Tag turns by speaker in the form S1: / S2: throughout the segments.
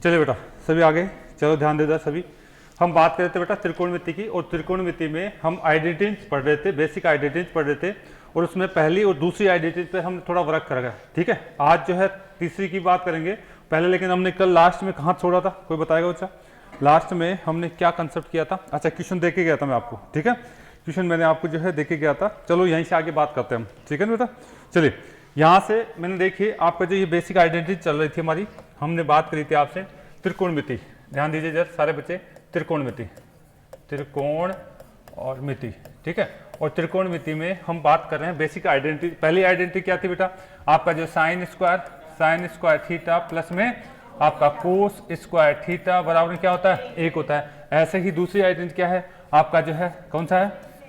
S1: चलिए बेटा सभी आगे चलो, ध्यान दे सभी। हम बात कर रहे थे बेटा त्रिकोणमिति की, और त्रिकोणमिति में हम आइडेंटिटीज पढ़ रहे थे, बेसिक आइडेंटिटीज पढ़ रहे थे, और उसमें पहली और दूसरी आइडेंटिटीज पे हमने थोड़ा वर्क करा। ठीक है, आज जो है तीसरी की बात करेंगे पहले। लेकिन हमने कल लास्ट में कहाँ छोड़ा था, कोई बताएगा बच्चा? लास्ट में हमने क्या कंसेप्ट किया था? अच्छा, क्वेश्चन दे के गया था मैं आपको। ठीक है, क्वेश्चन मैंने आपको जो है दे के गया था। चलो यहीं से आगे बात करते हैं हम। ठीक है ना बेटा, चलिए यहाँ से मैंने देखिए आपका जो ये बेसिक आइडेंटिटी चल रही थी हमारी, हमने बात करी थी आपसे त्रिकोणमिति। ध्यान दीजिए जरा सारे बच्चे, त्रिकोणमिति, त्रिकोण और मिति। ठीक है, और त्रिकोणमिति में हम बात कर रहे हैं बेसिक आइडेंटिटी। पहली आइडेंटिटी क्या थी बेटा? आपका जो साइन स्क्वायर थीटा प्लस में आपका कोस स्क्वायर थीटा बराबर क्या होता है? 1 होता है। ऐसे ही दूसरी आइडेंटिटी क्या है आपका, जो है कौन सा है?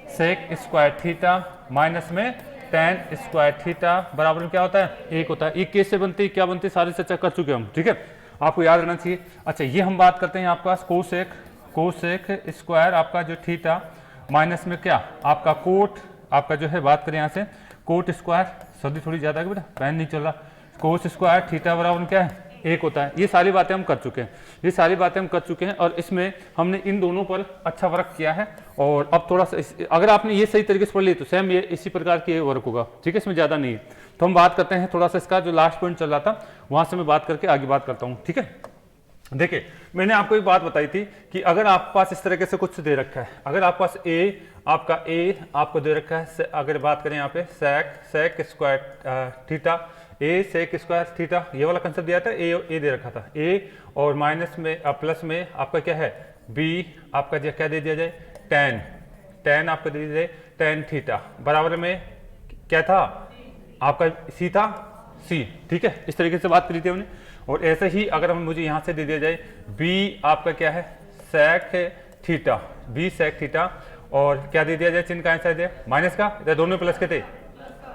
S1: सेक स्क्वायर थीटा माइनस में टेन स्क्वायर थीटा बराबर में क्या होता है? 1 होता है। ये कैसे बनती है, क्या बनती है, सारी चर्चा कर चुके हम। ठीक है, आपको याद रहना चाहिए। अच्छा, ये हम बात करते हैं आपका कोसेक स्क्वायर आपका जो थीटा माइनस में क्या आपका कोट, आपका जो है बात करें यहाँ से कोट स्क्वायर, सर्दी थोड़ी ज़्यादा है बेटा, पैन नहीं चल रहा, कोस स्क्वायर थीटा बराबर क्या है? 1 होता है। ये सारी बातें हम कर चुके हैं, ये सारी बातें हम कर चुके हैं, और इसमें हमने इन दोनों पर अच्छा वर्क किया है। और अब थोड़ा सा अगर आपने ये सही तरीके से पढ़ ली तो सेम ये इसी प्रकार की वर्क होगा। ठीक है, इसमें ज़्यादा नहीं है। तो हम बात करते हैं थोड़ा सा इसका जो लास्ट पॉइंट चल रहा था वहाँ से मैं बात करके आगे बात करता हूँ। ठीक है, देखिए मैंने आपको एक बात बताई थी कि अगर आपके पास इस तरीके से कुछ दे रखा है, अगर आपके पास ए आपको दे रखा है, अगर बात करें यहाँ पे सेक स्क्वायर थीटा, ए सेक स्क्वायर थीटा, ये वाला कंसेप्ट दिया था, ए दे रखा था, ए और माइनस में प्लस में आपका क्या है? बी आपका क्या दे दिया जाए? टेन आपको दे दिया जाए टेन थीटा बराबर में क्या था आपका? सी था, सी। ठीक है, इस तरीके से बात करी थी हमने। और ऐसे ही अगर हम मुझे यहाँ से दे दिया जाए बी आपका क्या है? Sec theta, B sec theta, और क्या दे दिया जाए? चिन्ह का आंसर दिया माइनस का, या दोनों प्लस के थे?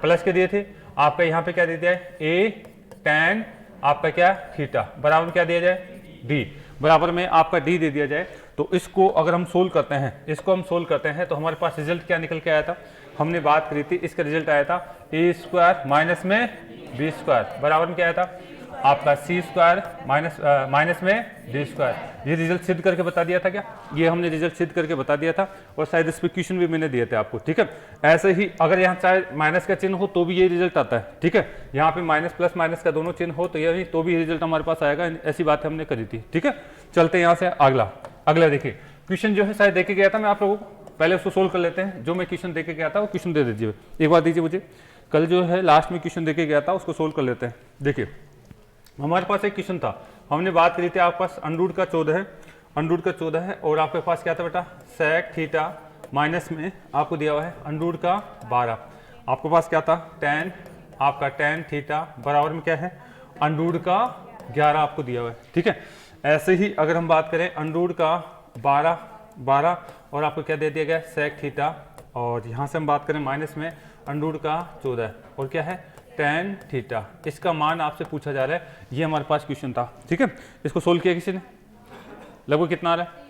S1: प्लस के दिए थे। आपका यहाँ पे क्या दे दिया है? ए टेन आपका क्या? थीटा बराबर क्या दिया जाए? डी बराबर में आपका डी दे दिया जाए। तो इसको अगर हम सोल्व करते हैं, तो हमारे पास रिजल्ट क्या निकल के आया था? हमने बात करी थी, इसका रिजल्ट आया था ए स्क्वायर माइनस में बी स्क्वायर बराबर में क्या आया था? आपका सी स्क्वायर माइनस में डी स्क्वायर। ये रिजल्ट सिद्ध करके बता दिया था क्या? ये हमने रिजल्ट सिद्ध करके बता दिया था, और शायद इस पे क्वेश्चन भी मैंने दिए थे आपको। ठीक है, ऐसे ही अगर यहाँ चाहे माइनस का चिन्ह हो तो भी ये रिजल्ट आता है। ठीक है, यहाँ पे माइनस प्लस माइनस का दोनों चिन्ह हो तो ये तो भी रिजल्ट हमारे पास आएगा। ऐसी बातें हमने करी थी। ठीक है, चलते हैं यहाँ से अगला देखिए क्वेश्चन जो है शायद देके गया था मैं आप लोगों को, पहले उसको सोल्व कर लेते हैं। जो मैं क्वेश्चन देके गया था वो क्वेश्चन दे दीजिए, एक बार दीजिए मुझे। कल जो है लास्ट में क्वेश्चन देके गया था उसको सोल्व कर लेते हैं। देखिए हमारे पास एक क्वेश्चन था, हमने बात करी थी आपके पास अंडरूट का 14 है, और आपके पास क्या था बेटा? सेक थीटा माइनस में आपको दिया हुआ है अंडरूट का 12। आपके पास क्या था? टेन थीटा बराबर में क्या है? अंडरूट का 11 आपको दिया हुआ है। ठीक है, ऐसे ही अगर हम बात करें अंडरूट का 12 और आपको क्या दे दिया गया? सेक थीटा, और यहाँ से हम बात करें माइनस में अंडरूट का 14 और क्या है? Tan theta. इसका मान आपसे पूछा जा रहा है, ये हमारे पास क्वेश्चन था। ठीक है, इसको सोल्व किया किसी ने? लगभग कितना आ रहा है?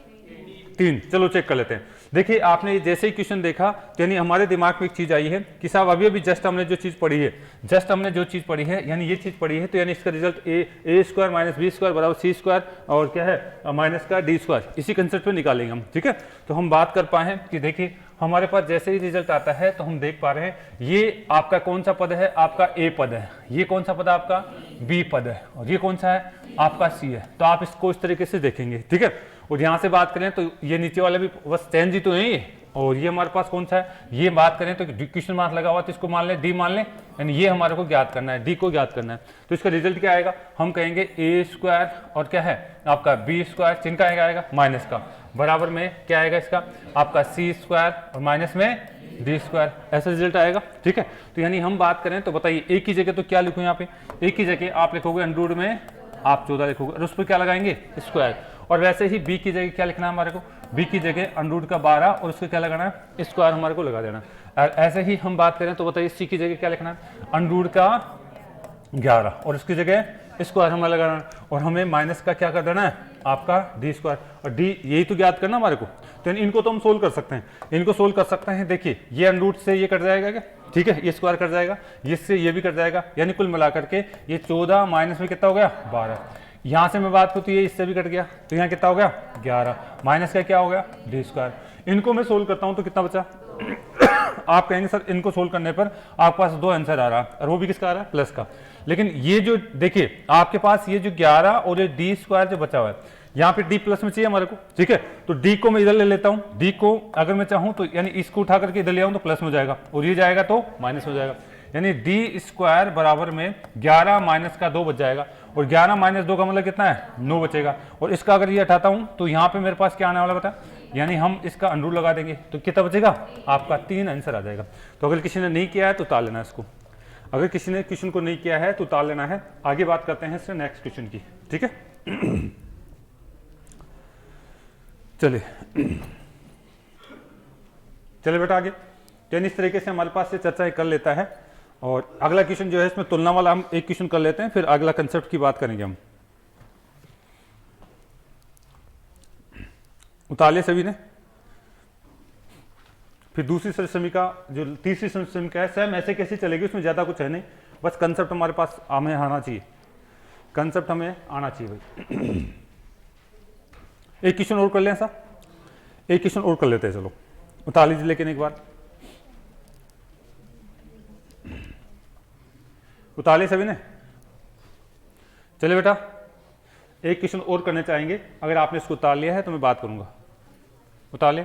S1: 3। चलो चेक कर लेते हैं। देखिए आपने जैसे ही क्वेश्चन देखा तो यानी हमारे दिमाग में एक चीज आई है कि साहब अभी जस्ट हमने जो चीज पढ़ी है, यानी ये चीज पढ़ी है, तो यानी इसका रिजल्ट ए स्क्वायर माइनस बी स्क्वायर बराबर सी स्क्वायर, और क्या है? माइनस का डी स्क्वायर। इसी कंसेप्ट पे निकालेंगे हम। ठीक है, तो हम बात कर पाए हैं कि देखिए हमारे पास जैसे ही रिजल्ट आता है तो हम देख पा रहे हैं ये आपका कौन सा पद है? आपका ए पद है। ये कौन सा पद है? आपका बी पद है। और ये कौन सा है? आपका सी है। तो आप इसको इस तरीके से देखेंगे। ठीक है, और यहाँ से बात करें तो ये नीचे वाला भी बस चेंज ही तो है ये, और ये हमारे पास कौन सा है? ये बात करें तो क्वेश्चन मार्क लगा हुआ तो इसको मान लें डी मान लें, यानी ये हमारे को ज्ञात करना है, डी को ज्ञात करना है। तो इसका रिजल्ट क्या आएगा? हम कहेंगे ए स्क्वायर और क्या है आपका बी स्क्वायर, चिन्ह का आएगा माइनस का, बराबर में क्या आएगा इसका? आपका सी स्क्वायर और माइनस में डी स्क्वायर। ऐसा रिजल्ट आएगा। ठीक है, तो यानी हम बात करें तो बताइए एक की जगह तो क्या लिखूं? यहाँ पे एक की जगह आप लिखोगे अंडरूट में आप 14 लिखोगे, और उस पर क्या लगाएंगे? स्क्वायर। और वैसे ही बी की जगह क्या लिखना है हमारे को? बी की जगह अंडरूट का 12 और उसको क्या लगाना है? स्क्वायर हमारे को लगा देना। और ऐसे ही हम बात करें तो बताइए सी की जगह क्या लिखना है? अंडरूट का 11 और उसकी जगह स्क्वायर हमें लगाना, और हमें माइनस का क्या कर देना है? आपका डी स्क्वायर, और डी यही तो ज्ञात करना हमारे को। तो इनको तो हम सोल्व कर सकते हैं, देखिए ये अंडरूट से ये कट जाएगा क्या? ठीक है, ये स्क्वायर कट जाएगा, इससे ये भी कट जाएगा, यानी कुल मिलाकर के ये 14 माइनस में कितना हो गया? 12। यहाँ से मैं बात करूँ तो ये इससे भी कट गया, तो यहाँ कितना हो गया 11, माइनस का क्या हो गया डी स्क्वायर। इनको मैं सोल्व करता हूँ तो कितना बचा आप कहेंगे सर इनको सोल्व करने पर आपके पास 2 आंसर आ रहा है, और वो भी किसका आ रहा है प्लस का। लेकिन ये जो देखिए आपके पास ये जो 11 और ये डी स्क्वायर जो बचा हुआ है, यहाँ पे डी प्लस में चाहिए हमारे को, ठीक है। तो डी को मैं इधर ले लेता हूँ, डी को अगर मैं चाहूँ तो यानी इसको उठा करके इधर ले आऊँ तो प्लस में हो जाएगा, और ये जाएगा तो माइनस हो जाएगा, यानी डी स्क्वायर बराबर में 11 माइनस का 2 बच जाएगा, और 11 माइनस 2 का मतलब कितना है 9 बचेगा। और इसका अगर ये हटाता हूँ तो यहाँ पे मेरे पास क्या आने वाला बता, यानी हम इसका अंडर लगा देंगे तो कितना बचेगा आपका 3 आंसर आ जाएगा। तो अगर किसी ने नहीं किया है तो उतार लेना इसको, अगर किसी ने क्वेश्चन को नहीं किया है तो उतार लेना है। आगे बात करते हैं इससे नेक्स्ट क्वेश्चन की, ठीक है। चलिए चलिए बेटा आगे, तो इस तरीके से हमारे पास से चर्चा कर लेता है। और अगला क्वेश्चन जो है इसमें तुलना वाला हम एक क्वेश्चन कर लेते हैं, फिर अगला कंसेप्ट की बात करेंगे हम। उतार लिया सभी ने। फिर दूसरी समीका जो तीसरी समीका है सेम ऐसे कैसे चलेगी, उसमें ज्यादा कुछ है नहीं, बस कंसेप्ट हमारे पास हमें आना चाहिए, कंसेप्ट हमें आना चाहिए भाई। एक क्वेश्चन और कर लें ऐसा, एक क्वेश्चन और कर लेते हैं, चलो उतार लीजिए लेकिन एक बार उतार लिया सभी ने। चलिए बेटा एक क्वेश्चन और करने चाहेंगे, अगर आपने इसको उतार लिया है तो मैं बात करूंगा। उतार ले,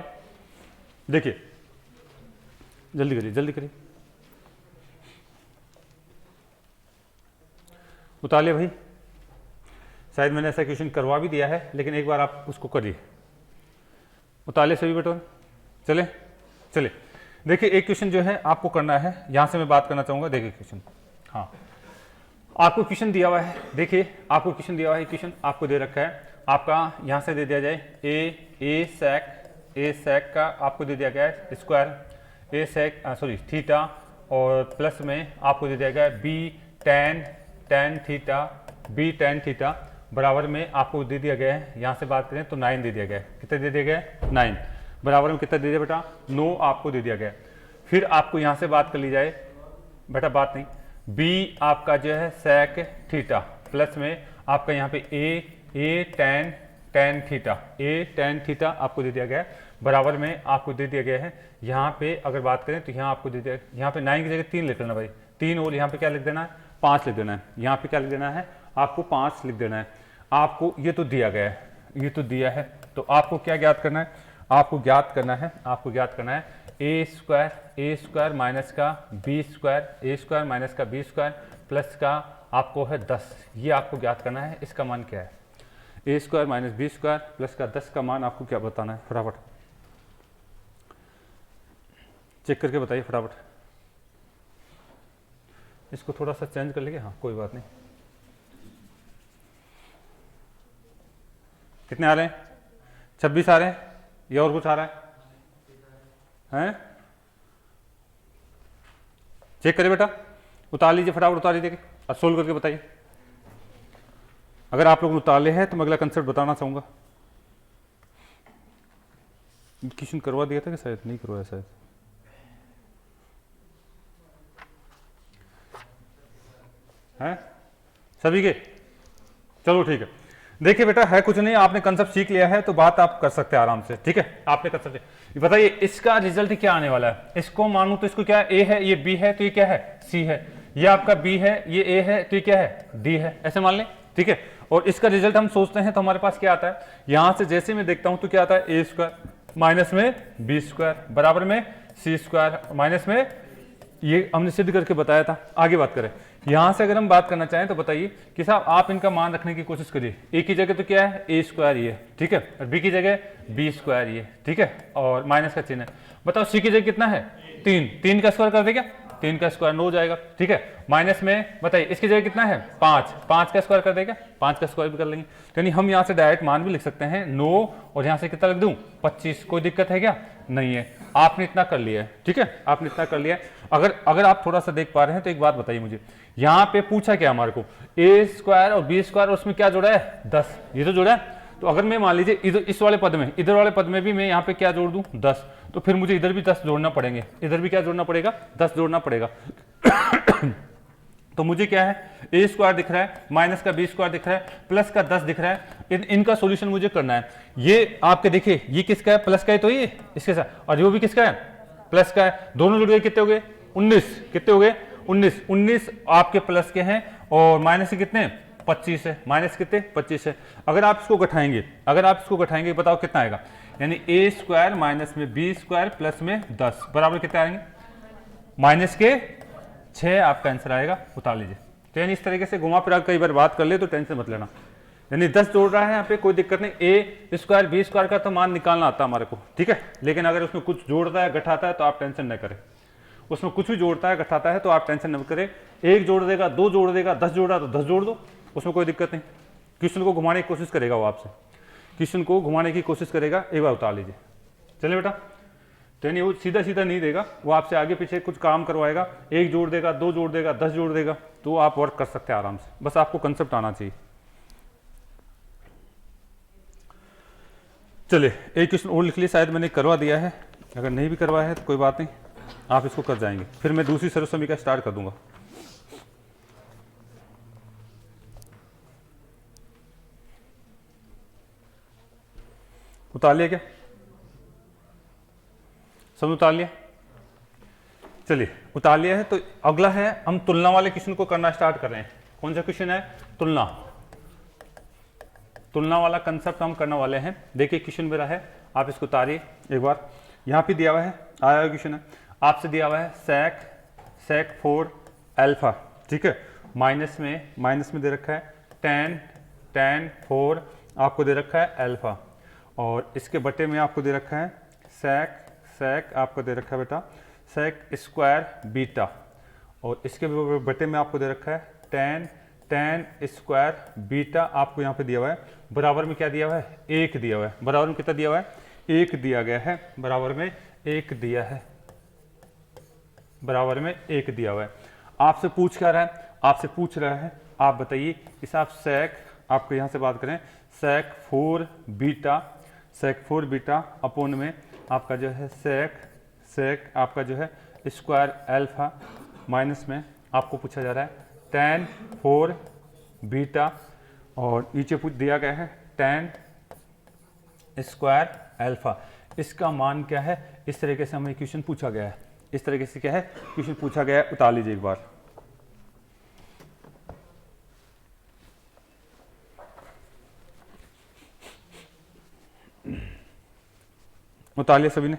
S1: देखिए जल्दी करिए जल्दी करिए, उतार लिया भाई। शायद मैंने ऐसा क्वेश्चन करवा भी दिया है, लेकिन एक बार आप उसको करिए। उतार लिया सभी बेटों, चले चले। देखिए एक क्वेश्चन जो है आपको करना है, यहां से मैं बात करना चाहूंगा। देखिए क्वेश्चन, हाँ आपको क्वेश्चन दिया हुआ है, देखिए आपको क्वेश्चन दिया हुआ है, क्वेश्चन आपको दे रखा है, आपका यहां से दे दिया जाए ए सेक का आपको दे दिया गया है स्क्वायर, ए सेक सॉरी थीटा, और प्लस में आपको दे दिया गया है बी टेन थीटा बराबर में आपको दे दिया गया है, यहाँ से बात करें तो 9 दे दिया गया है। कितना दे दिया गया है 9 बराबर में कितना दे दिया बेटा 9 आपको दे दिया गया है। फिर आपको यहाँ से बात कर ली जाए बेटा, बात नहीं, बी आपका जो है सेक थीटा प्लस में आपका यहाँ पे ए टेन थीटा आपको दे दिया गया है, बराबर में आपको दे दिया गया है। यहाँ पे अगर बात करें तो यहाँ आपको दे दिया, यहाँ पे 9 की जगह 3 लिख लेना भाई, 3 और यहाँ पे क्या लिख देना है 5 लिख देना है, यहाँ पे क्या लिख देना है आपको 5 लिख देना है। आपको ये तो दिया गया है, ये तो दिया है, तो आपको क्या ज्ञात करना है, आपको ज्ञात करना है ए स्क्वायर माइनस का बी स्क्वायर प्लस का आपको है 10, ये आपको ज्ञात करना है। इसका मान क्या है, A square minus B square plus का 10 का मान आपको क्या बताना है, फटाफट चेक करके बताइए फटाफट। इसको थोड़ा सा चेंज कर लेंगे, हाँ कोई बात नहीं। कितने आ रहे हैं 26 आ रहे हैं, या और कुछ आ रहा है? चेक करिए बेटा, उतार लीजिए फटाफट, उतार लीजिए और सोल्व करके बताइए। अगर आप लोग उतार ले हैं तो मैं अगला कंसेप्ट बताना चाहूंगा। क्वेश्चन करवा दिया था कि शायद नहीं करवाया, शायद है सभी के, चलो ठीक है। देखिए बेटा है कुछ नहीं, आपने कंसेप्ट सीख लिया है तो बात आप कर सकते हैं आराम से, ठीक है। आपने कंसेप्ट बताइए इसका रिजल्ट क्या आने वाला है। इसको मानूं तो इसको क्या है, ए है, ये बी है तो ये क्या है सी है, ये आपका बी है, ये ए है तो ये क्या है डी है, ऐसे मान लें, ठीक है। और इसका रिजल्ट हम सोचते हैं तो हमारे पास क्या आता है, यहां से जैसे मैं देखता हूं तो क्या आता है ए स्क्वायर माइनस में बी स्क्वायर बराबर में सी स्क्वायर माइनस में, ये हमने सिद्ध करके बताया था। आगे बात करें, यहां से अगर हम बात करना चाहें तो बताइए कि साहब आप इनका मान रखने की कोशिश करिए। ए की जगह तो क्या है ए स्क्वायर ये, ठीक है, और बी की जगह बी स्क्वायर ये, ठीक है, और माइनस का चिन्ह है। बताओ सी की जगह कितना है 3 का स्क्वायर कर दे क्या, 3 का स्क्वायर 9 हो जाएगा, ठीक है। माइनस में बताइए इसकी जगह कितना है 5 का स्क्वायर कर देगा, 5 का स्क्वायर भी कर लेंगे। यानी हम यहाँ से डायरेक्ट मान भी लिख सकते हैं 9, और यहाँ से कितना लिख दूं 25। कोई दिक्कत है क्या, नहीं है। आपने इतना कर लिया है, ठीक है, आपने इतना कर लिया है। अगर आप थोड़ा सा देख पा रहे हैं तो एक बात बताइए मुझे, यहाँ पे पूछा क्या हमारे को ए स्क्वायर और बी स्क्वायर, उसमें क्या जोड़ा है 10, ये तो जोड़ा है। तो अगर मैं मान लीजिए इधर इस वाले पद में, इधर वाले पद में भी मैं यहाँ पे क्या जोड़ दूं 10, तो फिर मुझे इधर भी 10 जोड़ना पड़ेंगे, इधर भी क्या जोड़ना पड़ेगा 10 जोड़ना पड़ेगा। तो मुझे क्या है, ए स्क्वायर दिख रहा है, माइनस का बी स्क्वायर दिख रहा है, प्लस का 10 दिख रहा है। इनका सॉल्यूशन मुझे करना है। ये आपके देखिए, ये किसका है, प्लस का है, तो ये इसके साथ, और ये भी किसका है, प्लस का है। दोनों जुड़ गए, कितने हो गए, 19। कितने हो गए, 19 आपके प्लस के हैं, और माइनस के कितने, 25 है। माइनस कितने, 25 है। अगर आप इसको घटाएंगे, बताओ कितना आएगा, यानी ए स्क्वायर माइनस में बी स्क्वायर प्लस में 10 बराबर कितने आएंगे, माइनस के 6 आपका आंसर आएगा। उतार लीजिए। तो यानी इस तरीके से घुमा फिरा कई बार बात कर ले तो टेंशन मत लेना। यानी 10 जोड़ रहा है यहाँ पे, कोई दिक्कत नहीं। ए स्क्वायर बी स्क्वायर का तो मान निकालना आता है हमारे को, ठीक है। लेकिन अगर उसमें कुछ जोड़ता है घटाता है तो आप टेंशन न करें। उसमें कुछ भी जोड़ता है घटाता है तो आप टेंशन न करें। 1 जोड़ देगा, 2 जोड़ देगा, 10 जोड़ा तो 10 जोड़ दो, उसमें कोई दिक्कत नहीं। क्वेश्चन को घुमाने की कोशिश करेगा वो आपसे, क्वेश्चन को घुमाने की कोशिश करेगा। एक बार उतार लीजिए। चलिए बेटा, तो यानी वो सीधा सीधा नहीं देगा, वो आपसे आगे पीछे कुछ काम करवाएगा। 1 जोड़ देगा, 2 जोड़ देगा, 10 जोड़ देगा, तो आप वर्क कर सकते हैं आराम से। बस आपको कंसेप्ट आना चाहिए। चलिए एक क्वेश्चन और लिख लिए, शायद मैंने करवा दिया है। अगर नहीं भी करवाया है तो कोई बात नहीं, आप इसको कर जाएंगे। फिर मैं दूसरी सर्व समीकरण स्टार्ट कर दूंगा। उतार लिया क्या, सब उतार लिया? चलिए उतार लिया है तो अगला है, हम तुलना वाले क्वेश्चन को करना स्टार्ट कर रहे हैं। कौन सा क्वेश्चन है, तुलना वाला कंसेप्ट हम करने वाले हैं। देखिए क्वेश्चन मेरा है, आप इसको उतारिए एक बार। यहाँ पे दिया हुआ है, आया हुआ क्वेश्चन है, आपसे दिया हुआ है sec 4 अल्फा, ठीक है। माइनस में दे रखा है tan 4 आपको दे रखा है अल्फा, और इसके बटे में आपको दे रखा है sec आपको दे रखा है बेटा sec स्क्वायर बीटा, और इसके बटे में आपको दे रखा है tan स्क्वायर बीटा आपको यहाँ पे दिया हुआ है। बराबर में क्या दिया हुआ है, 1 दिया हुआ है। बराबर में कितना दिया हुआ है, 1 दिया गया है। बराबर में 1 दिया है, बराबर में 1 दिया हुआ है। आपसे पूछ क्या रहा है, आपसे पूछ रहा है, आप बताइए इस आप sec, आपको यहाँ से बात करें sec 4 बीटा अपोन में आपका जो है sec आपका जो है स्क्वायर अल्फा, माइनस में आपको पूछा जा रहा है tan 4 बीटा, और नीचे पूछ दिया गया है tan स्क्वायर अल्फा। इसका मान क्या है, इस तरीके से हमें क्वेश्चन पूछा गया है। इस तरीके से क्या है, क्वेश्चन पूछा गया है। उतार लीजिए एक बार। उतार लिया सभी ने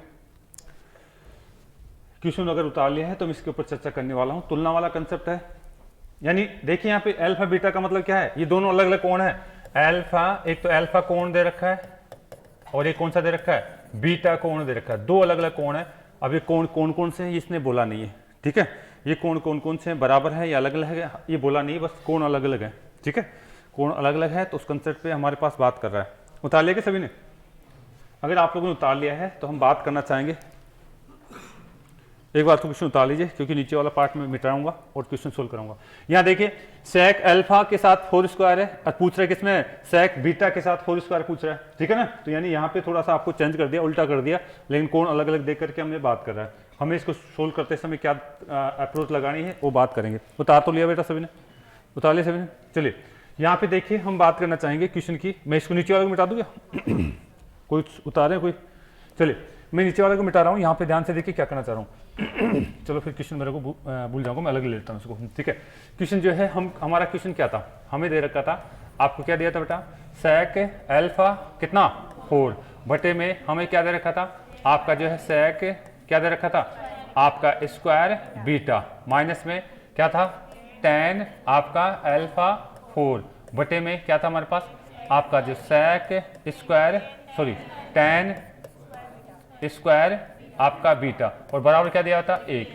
S1: क्वेश्चन? अगर उतार लिया है तो मैं इसके ऊपर चर्चा करने वाला हूं। तुलना वाला कंसेप्ट है, यानी देखिए यहाँ पे अल्फा बीटा का मतलब क्या है, ये दोनों अलग अलग कोण है। अल्फा, एक तो अल्फा कोण दे रखा है, और एक कौन सा दे रखा है, बीटा कोण दे रखा है। दो अलग अलग कोण है। अब ये कोण कौन से है इसने बोला नहीं है, ठीक है। ये कोण कौन से हैं, बराबर है या अलग अलग है, ये बोला नहीं, बस कोण अलग अलग है, ठीक है। कोण अलग अलग है तो उस कंसेप्ट पे हमारे पास बात कर रहा है। उतार लिया क्या सभी ने? अगर आप लोगों ने उतार लिया है तो हम बात करना चाहेंगे। एक बार तो क्वेश्चन उतार लीजिए, क्योंकि नीचे वाला पार्ट में मिटाऊंगा और क्वेश्चन सोल्व कराऊंगा। यहाँ देखिए sec अल्फा के साथ 4 स्क्वायर है, और पूछ रहा है किसमें, sec बीटा के साथ 4 स्क्वायर पूछ रहा है, ठीक है ना। तो यानी यहाँ पे थोड़ा सा आपको चेंज कर दिया, उल्टा कर दिया, लेकिन कोण अलग अलग देख करके हमने बात कर रहा है। हमें इसको सोल्व करते समय क्या अप्रोच लगानी है वो बात करेंगे। उतार तो लिया बेटा सभी ने? उतार लिया सभी ने? चलिए यहाँ पे देखिए हम बात करना चाहेंगे क्वेश्चन की। मैं इसको नीचे वाले को मिटा दूंगा कोई उतारे कोई? चलिए मैं नीचे वाले को मिटा रहा हूँ। यहाँ पे ध्यान से देखिए क्या करना चाह रहा हूँ। चलो फिर क्वेश्चन मेरे को भूल जाऊंगा, मैं अलग ले लेता हूँ इसको, ठीक है। क्वेश्चन जो है हमारा क्वेश्चन क्या था, हमें दे रखा था, आपको क्या दिया था बेटा, sec अल्फा कितना 4 बटे में हमें क्या दे रखा था, आपका जो है sec क्या दे रखा था, आपका स्क्वायर बीटा, माइनस में क्या था tan आपका अल्फा 4 बटे में क्या था हमारे पास, आपका जो sec स्क्वायर tan स्क्वायर आपका बीटा, और बराबर क्या दिया था 1।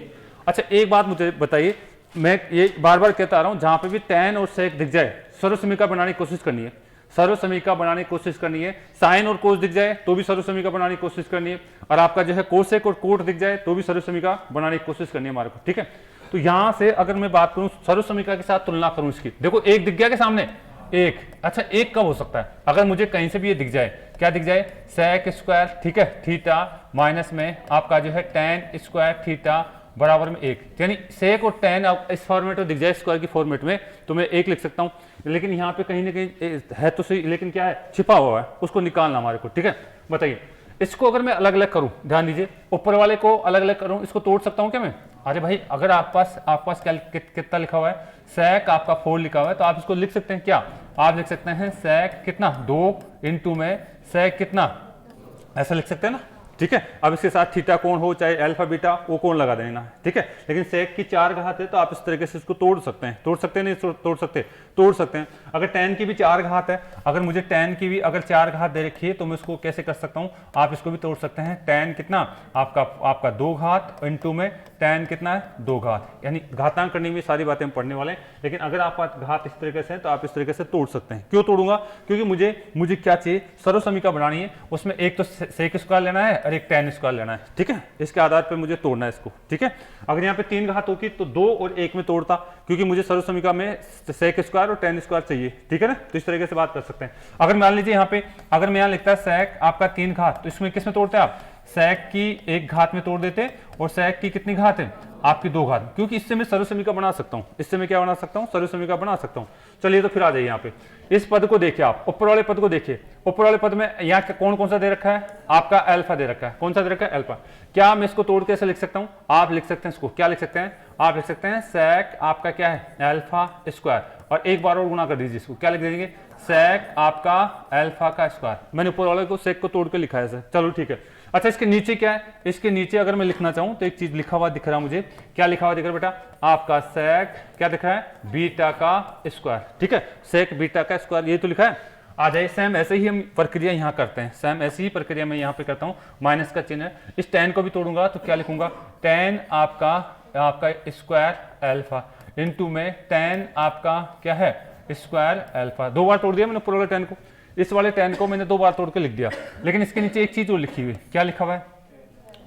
S1: अच्छा एक बात मुझे बताइए, मैं ये बार बार कहता आ रहा हूं, जहां पे भी tan और sec दिख जाए सर्व समीकरण बनाने की कोशिश करनी है, सर्व समीकरण बनाने की कोशिश करनी है। साइन और कोस दिख जाए तो भी सर्व समीकरण बनाने की कोशिश करनी है, और आपका जो है कोसेक और कोट दिख जाए तो भी सर्व समीकरण बनाने की कोशिश करनी है हमारे को, ठीक है। तो यहां से अगर मैं बात करूं सर्व समीकरण के साथ तुलना करूं इसकी, देखो एक दिख गया के सामने, एक, अच्छा एक कब हो सकता है, अगर मुझे कहीं से भी ये दिख जाए, क्या दिख जाए, sec स्क्वायर, ठीक है, थीटा, माइनस में आपका जो है tan स्क्वायर थीटा बराबर में 1, यानी सेक और tan इस फॉर्मेट में दिख जाए स्क्वायर की फॉर्मेट में तो मैं 1 लिख सकता हूँ, लेकिन यहाँ पे कहीं ना कहीं है तो सही, लेकिन क्या है, छिपा हुआ है, उसको निकालना हमारे को। ठीक है, बताइए इसको अगर मैं अलग अलग करूँ, ध्यान दीजिए, ऊपर वाले को अलग अलग करूँ, इसको तोड़ सकता हूँ क्या मैं? अरे भाई अगर आपके पास कितना लिखा हुआ है, सेक आपका 4 लिखा हुआ है, तो आप इसको लिख सकते हैं क्या, आप लिख सकते हैं सेक कितना 2 इंटू में सेक कितना, ऐसा लिख सकते हैं ना। ठीक है, अब इसके साथ थीटा कोण हो चाहे अल्फा बीटा, वो कोण लगा देना है। ठीक है, लेकिन सेक की 4 घात है तो आप इस तरीके से इसको तोड़ सकते हैं, तोड़ सकते हैं नहीं तोड़ सकते हैं। अगर tan की भी 4 घात है, अगर मुझे tan की भी अगर 4 घात दे रखी है तो मैं इसको कैसे कर सकता हूँ, आप इसको भी तोड़ सकते हैं। tan कितना आपका 2 घात इंटू में tan कितना है 2 घात, यानी घातांक करने में सारी बातें हम पढ़ने वाले हैं, लेकिन अगर आपका घात इस तरीके से है तो आप इस तरीके से तोड़ सकते हैं। क्यों तोड़ूंगा, क्योंकि मुझे क्या चाहिए, सर्वसमीका बनानी है, उसमें एक तो सेक स्क्वायर लेना है और एक tan स्क्वायर लेना है। ठीक है, इसके आधार पर मुझे तोड़ना है इसको। ठीक है, अगर यहाँ पे 3 घात होती तो 2 और 1 में तोड़ता, क्योंकि मुझे सर्वसमीका में सेक स्क्वायर और tan स्क्वायर चाहिए। ठीक है ना, तो इस तरीके से बात कर सकते हैं। अगर मान लीजिए यहाँ पे अगर मैं यहाँ लिखता है सेक आपका 3 घात, तो इसमें किस में तोड़ते हैं आप, सेक की 1 घात में तोड़ देते, और सेक की कितनी घात है आपकी 2 घात, क्योंकि इससे मैं सर्वसमीका बना सकता हूँ, इससे मैं क्या बना सकता हूँ, सर्वसमीका बना सकता हूँ। चलिए तो फिर आ जाइए यहाँ पे, इस पद को देखिए, आप ऊपर वाले पद को देखिए, ऊपर वाले पद में यहाँ कौन सा दे रखा है, आपका अल्फा दे रखा है, कौन सा दे रखा है, अल्फा। क्या मैं इसको तोड़ के ऐसे लिख सकता हूँ, आप लिख सकते हैं इसको, क्या लिख सकते हैं, आप लिख सकते हैं सेक आपका क्या है अल्फा स्क्वायर, और एक बार और गुणा कर दीजिए इसको, क्या लिख देंगे, सेक आपका अल्फा का स्क्वायर। मैंने ऊपर वाले को सेक को तोड़ के लिखा है सर, चलो ठीक है। अच्छा इसके नीचे क्या है, इसके नीचे अगर मैं लिखना चाहूं तो एक चीज लिखा हुआ दिख रहा है मुझे, क्या लिखा हुआ दिख रहा है बेटा, आपका सेक क्या दिख रहा है, बीटा का स्क्वायर। ठीक है, सेक बीटा का स्क्वायर, ये तो लिखा है। आ जाइए, सेम ऐसे ही हम प्रक्रिया यहाँ करते हैं, सेम ऐसी ही प्रक्रिया मैं यहाँ पे करता हूँ, माइनस का चिन्ह है, इस tan को भी तोड़ूंगा तो क्या लिखूंगा, tan आपका स्क्वायर अल्फा इंटू में tan आपका क्या है स्क्वायर अल्फा। 2 बार तोड़ दिया मैंने ऊपर वाले tan को, इस वाले tan को मैंने 2 बार तोड़ के लिख दिया, लेकिन इसके नीचे एक चीज और लिखी हुई, क्या लिखा हुआ है,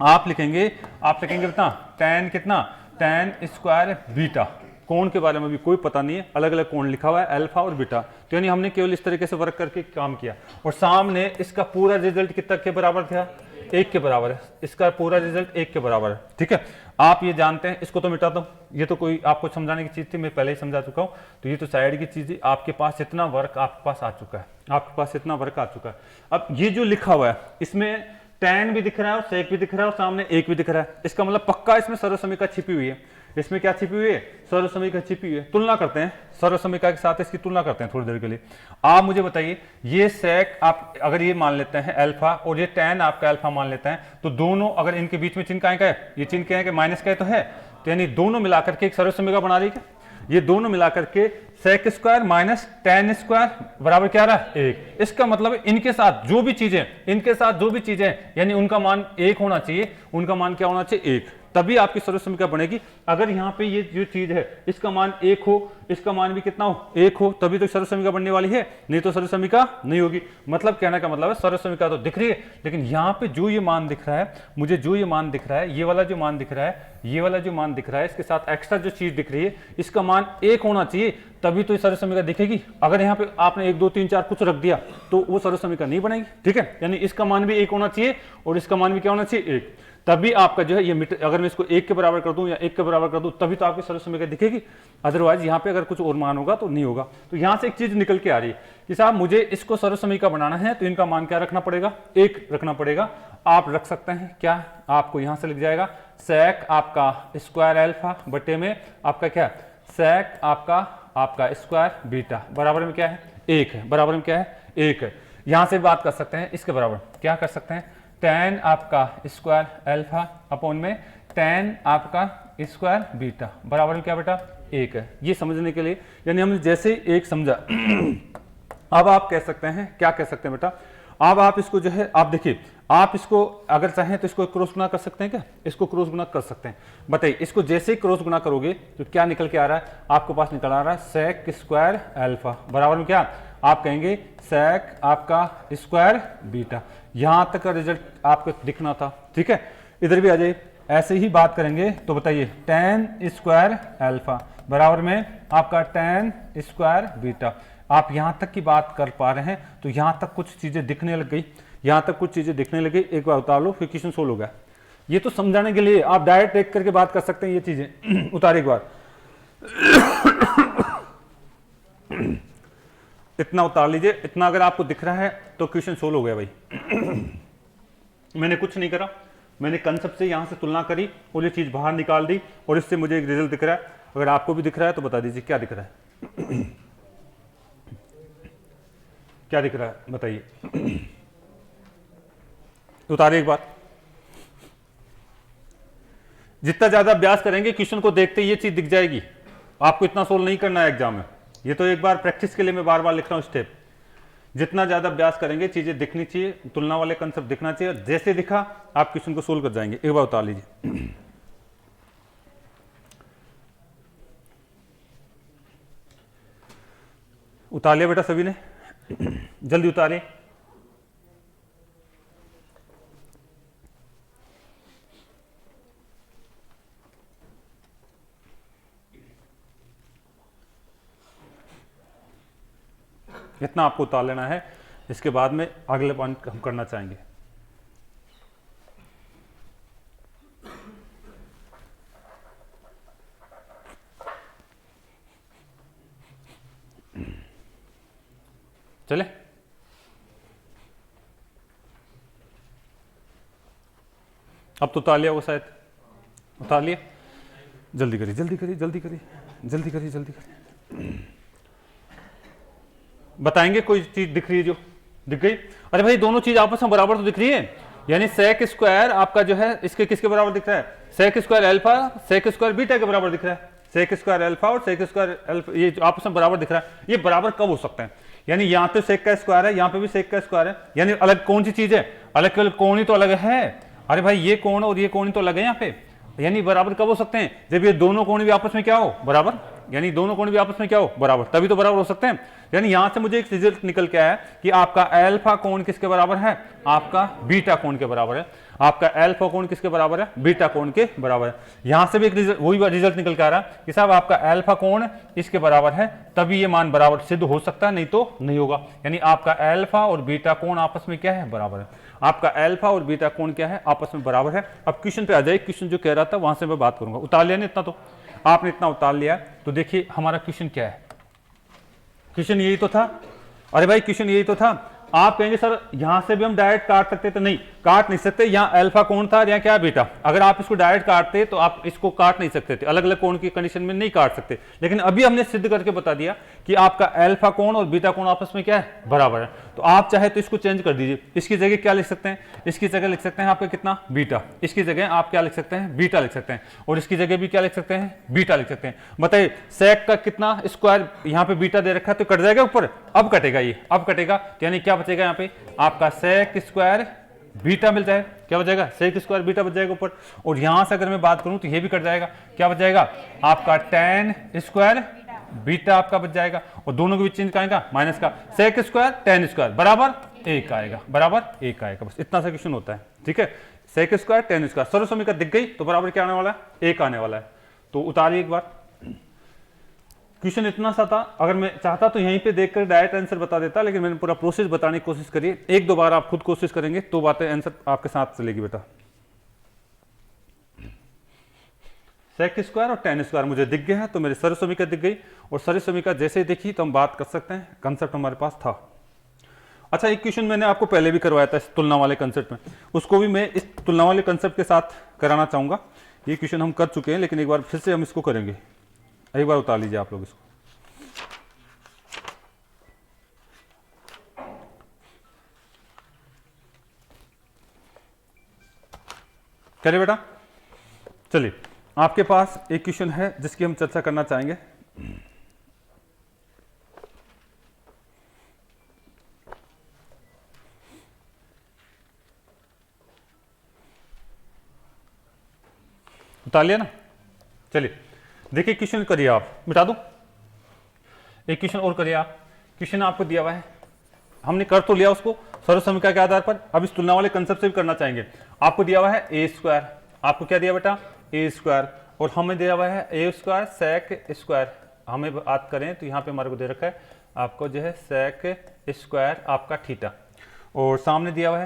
S1: आप लिखेंगे कितना, tan कितना, tan स्क्वायर बीटा। कोण के बारे में भी कोई पता नहीं है, अलग अलग कोण लिखा हुआ है अल्फा और बीटा, तो यानी हमने केवल इस तरीके से वर्क करके काम किया, और सामने इसका पूरा रिजल्ट कितना के बराबर था, 1 के बराबर है, इसका पूरा रिजल्ट 1 के बराबर है। ठीक है, आप ये जानते हैं, इसको तो मिटा दो, ये तो कोई आपको समझाने की चीज थी, मैं पहले ही समझा चुका हूँ, तो ये तो साइड की चीज है, आपके पास इतना वर्क आपके पास आ चुका है, आपके पास इतना वर्क आ चुका है। अब ये जो लिखा हुआ है इसमें tan भी दिख रहा है और सेक भी दिख रहा है और सामने 1 भी दिख रहा है, इसका मतलब पक्का इसमें सर्वसमीका छिपी हुई है। इसमें क्या छिपी हुई है, सर्वसमीका छिपी हुई है। तुलना करते हैं, सर्वसमीका के साथ इसकी तुलना करते हैं थोड़ी देर के लिए। आप मुझे बताइए, ये सेक आप अगर ये मान लेते हैं अल्फा और ये tan आपका अल्फा मान लेते हैं, तो दोनों अगर इनके बीच में चिन्ह का है, ये चिन्ह क्या है कि माइनस का है तो है, तो यानी दोनों मिलाकर के एक सर्वसमीका बना रही है। ये दोनों मिलाकर के sec square minus tan square बराबर क्या रहा है 1। इसका मतलब इनके साथ जो भी चीजें यानी उनका मान 1 होना चाहिए, उनका मान क्या होना चाहिए 1, तभी आपकी सर्वसमीका बनेगी। अगर यहाँ पे ये जो चीज है इसका मान 1 हो, इसका मान भी कितना हो 1 हो, तभी तो सर्वसमीका बनने वाली है, नहीं तो सर्वसमीका नहीं होगी। मतलब कहने का मतलब है सर्वसमीका तो दिख रही है, लेकिन यहाँ पे जो ये मान दिख रहा है, मुझे जो ये मान दिख रहा है, ये वाला जो मान दिख रहा है, ये वाला जो मान दिख रहा है, इसके साथ एक्स्ट्रा जो चीज दिख रही है, इसका मान 1 होना चाहिए, तभी तो सर्वसमीका दिखेगी। अगर यहाँ पे आपने 1 2 3 4 कुछ रख दिया तो वो सर्वसमीका नहीं बनेगी। ठीक है, यानी इसका मान भी 1 होना चाहिए और इसका मान भी क्या होना चाहिए 1, तभी आपका जो है ये अगर मैं इसको 1 के बराबर कर दूं या 1 के बराबर कर दूं तभी तो आपकी सर्वसमीका दिखेगी, अदरवाइज यहाँ पे अगर कुछ और मान होगा तो नहीं होगा। तो यहाँ से एक चीज निकल के आ रही है कि साहब मुझे इसको सर्वसमीका बनाना है तो इनका मान क्या रखना पड़ेगा, 1 रखना पड़ेगा। आप रख सकते हैं क्या, आपको यहाँ से लिख जाएगा सेक आपका स्क्वायर अल्फा बटे में आपका क्या सेक आपका स्क्वायर बीटा बराबर में क्या है 1 है, बराबर में क्या है 1 है। यहाँ से बात कर सकते हैं इसके बराबर, क्या कर सकते हैं, tan आपका स्क्वायर अल्फा अपॉन में tan आपका स्क्वायर बीटा बराबर में क्या बेटा 1 है। ये समझने के लिए, यानी हमने जैसे ही 1 समझा अब आप कह सकते हैं, क्या कह सकते हैं बेटा, अब आप इसको जो है, आप देखिए, आप इसको अगर चाहें तो इसको क्रॉस गुना कर सकते हैं क्या, इसको क्रॉस गुना कर सकते हैं। बताइए, इसको जैसे ही क्रॉस गुना करोगे तो क्या निकल के आ रहा है, आपके पास निकल आ रहा है सेक स्क्वायर अल्फा बराबर में क्या, आप कहेंगे सेक आपका स्क्वायर बीटा। यहां तक का रिजल्ट आपको दिखना था। ठीक है, इधर भी आ जाइए, ऐसे ही बात करेंगे तो बताइए tan स्क्वायर अल्फा बराबर में आपका tan स्क्वायर बीटा। आप यहां तक की बात कर पा रहे हैं तो यहां तक कुछ चीजें दिखने लग गई, यहां तक कुछ चीजें दिखने लगी। एक बार उतार लो, फिर क्वेश्चन सोल्व हो गया। ये तो समझाने के लिए, आप डायरेक्ट देख करके बात कर सकते हैं ये चीजें। उतारे एक बार, इतना उतार लीजिए, इतना अगर आपको दिख रहा है तो क्वेश्चन सोल्व हो गया भाई। मैंने कुछ नहीं करा, मैंने कंसेप्ट से यहां से तुलना करी और ये चीज बाहर निकाल दी और इससे मुझे एक रिजल्ट दिख रहा है। अगर आपको भी दिख रहा है तो बता दीजिए क्या दिख रहा है। क्या दिख रहा है बताइए। उतारिए एक बार। जितना ज्यादा अभ्यास करेंगे क्वेश्चन को देखते ही ये चीज दिख जाएगी। आपको इतना सोल्व नहीं करना है एग्जाम में, ये तो एक बार प्रैक्टिस के लिए मैं बार बार लिख रहा हूं स्टेप। जितना ज्यादा अभ्यास करेंगे चीजें दिखनी चाहिए, तुलना वाले कंसेप्ट दिखना चाहिए, जैसे दिखा आप क्वेश्चन को सोल्व कर जाएंगे। एक बार उतार लीजिए। उतार लिया बेटा सभी ने, जल्दी उतारिए। इतना आपको उतार लेना है, इसके बाद में अगले पॉइंट हम करना चाहेंगे। चले, अब तो उतार लिया वो, शायद उतार लिया। जल्दी करिए जल्दी करिए जल्दी करिए जल्दी करिए जल्दी करिए। बताएंगे कोई चीज दिख रही है जो दिख गई। अरे भाई दोनों चीज आपस में बराबर तो दिख रही है, यानी सेक स्क्वायर आपका जो है इसके किसके बराबर दिख रहा है, sec square alpha sec square beta के बराबर दिख रहा है। सेक स्क्वायर अल्फा और सेक स्क्वायर अल्फा ये आपस में बराबर दिख रहा है। ये बराबर कब हो सकते हैं, यानी यहाँ पे सेक का स्क्वायर है, यहाँ पे भी सेक का स्क्वायर है, यानी अलग कौन सी चीज है, अलग अलग कोण ही तो अलग है। अरे भाई ये कोण और ये कोण ही तो अलग है यहाँ पे, यानी बराबर कब हो सकते हैं, जब ये दोनों कोण भी आपस में क्या हो बराबर, यानी दोनों कोण भी आपस में क्या हो बराबर, तभी तो बराबर हो सकते हैं। यानी यहां से मुझे एक रिजल्ट निकल के आया कि आपका अल्फा कोण किसके बराबर है, आपका बीटा कोण के बराबर है। आपका अल्फा कोण किसके बराबर है, बीटा कोण के बराबर है। यहां से भी एक वही रिजल्ट निकल के आ रहा कि साहब आपका अल्फा कोण इसके बराबर है, तभी ये मान बराबर सिद्ध हो सकता है, नहीं तो नहीं होगा। यानी आपका अल्फा और बीटा कोण आपस में क्या है बराबर है, आपका अल्फा और बीटा कोण क्या है आपस में बराबर है। अब क्वेश्चन पे आ जाए, क्वेश्चन जो कह रहा था वहां से मैं बात करूंगा। उतार लिया ना इतना, तो आपने इतना उतार लिया, तो देखिए हमारा क्वेश्चन क्या है। क्वेश्चन यही तो था, अरे भाई क्वेश्चन यही तो था। आप कहेंगे सर यहां से भी हम डायरेक्ट काट सकते, तो नहीं काट नहीं सकते। यहाँ अल्फा कोण था, यहाँ क्या बीटा, अगर आप इसको डायरेक्ट काटते तो आप इसको काट नहीं सकते थे, अलग अलग कोण की कंडीशन में नहीं काट सकते। लेकिन अभी हमने सिद्ध करके बता दिया कि आपका अल्फा कोण और बीटा कोण आपस में क्या है बराबर है। तो आप चाहे तो इसको चेंज कर दीजिए, इसकी जगह क्या लिख सकते हैं, इसकी जगह लिख सकते हैं आपका कितना बीटा, इसकी जगह आप क्या लिख सकते हैं बीटा लिख सकते हैं, और इसकी जगह भी क्या लिख सकते हैं बीटा लिख सकते हैं। बताइए सेक का कितना स्क्वायर यहाँ पे बीटा दे रखा है, तो कट जाएगा ऊपर, अब कटेगा ये, अब कटेगा, यानी क्या बचेगा यहाँ पे आपका सेक स्क्वायर बीटा मिल जाए, क्या बचेगा सेक स्क्वायर बीटा बच जाएगा ऊपर। और यहां से अगर मैं बात करूं तो ये भी कट जाएगा, क्या बच जाएगा आपका tan स्क्वायर बीटा आपका बच जाएगा, और दोनों के बीच चिन्ह का आएगा माइनस का, सेक स्क्वायर tan स्क्वायर बराबर एक आएगा, बराबर एक आएगा। बस इतना सा क्वेश्चन होता है, ठीक है। सेक स्क्वायर tan स्क्वायर सर्वसमीकरण दिख गई तो बराबर क्या आने वाला है, एक आने वाला है। तो उतारिए एक बार, क्वेश्चन इतना सा था, अगर मैं चाहता तो यहीं पे देखकर डायरेक्ट आंसर बता देता, लेकिन मैंने पूरा प्रोसेस बताने की कोशिश करी। एक दो बार आप खुद कोशिश करेंगे तो बातें आंसर आपके साथ चलेगी बेटा। सेक स्क्वायर और tan स्क्वायर मुझे दिख गया है, तो मेरी सरल समीकरण दिख गई, और सरल समीकरण जैसे ही देखी तो हम बात कर सकते हैं, कंसेप्ट हमारे पास था। अच्छा एक क्वेश्चन मैंने आपको पहले भी करवाया था इस तुलना वाले कंसेप्ट में, उसको भी मैं इस तुलना वाले कंसेप्ट के साथ कराना चाहूंगा। ये क्वेश्चन हम कर चुके हैं, लेकिन एक बार फिर से हम इसको करेंगे। एक बार उतार लीजिए आप लोग इसको। चलिए बेटा, चलिए आपके पास एक क्वेश्चन है जिसकी हम चर्चा करना चाहेंगे। उतार लिया ना, चलिए देखिए क्वेश्चन करिए आप, मिटा दूं एक क्वेश्चन और करिए आप। क्वेश्चन आपको दिया हुआ है, हमने कर तो लिया उसको सरल समीकरण के आधार पर, अब इस तुलना वाले कंसेप्ट से भी करना चाहेंगे। आपको दिया हुआ है ए स्क्वायर, आपको क्या दिया बेटा ए स्क्वायर, और हमें दिया हुआ है ए स्क्वायर सेक स्क्वायर। हमें बात करें तो यहाँ पे हमारे को दे रखा है आपको जो है सेक स्क्वायर आपका थीटा, और सामने दिया हुआ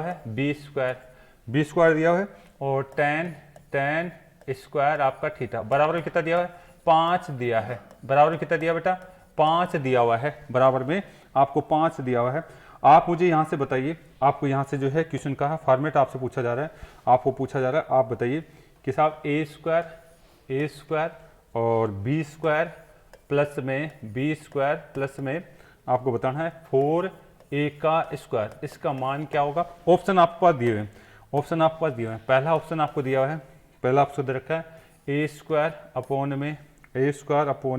S1: है बी स्क्वायर दिया हुआ है, और tan स्क्वायर आपका थीटा बराबर में कितना दिया हुआ है 5 दिया है। बराबर में कितना दिया बेटा 5 दिया हुआ है। बराबर में आपको 5 दिया हुआ है। आप मुझे यहाँ से बताइए, आपको यहाँ से जो है क्वेश्चन का फॉर्मेट आपसे पूछा जा रहा है, आपको पूछा जा रहा है, आप बताइए कि साहब ए स्क्वायर और बी स्क्वायर प्लस में बी स्क्वायर प्लस में आपको बताना है 4a का स्क्वायर, इसका मान क्या होगा। ऑप्शन आपके पास दिए हुए हैं, ऑप्शन आपके पास दिए हुए हैं। पहला ऑप्शन आपको दिया हुआ है, पहला ऑप्शन दे रखा है ए स्क्वायर अपोन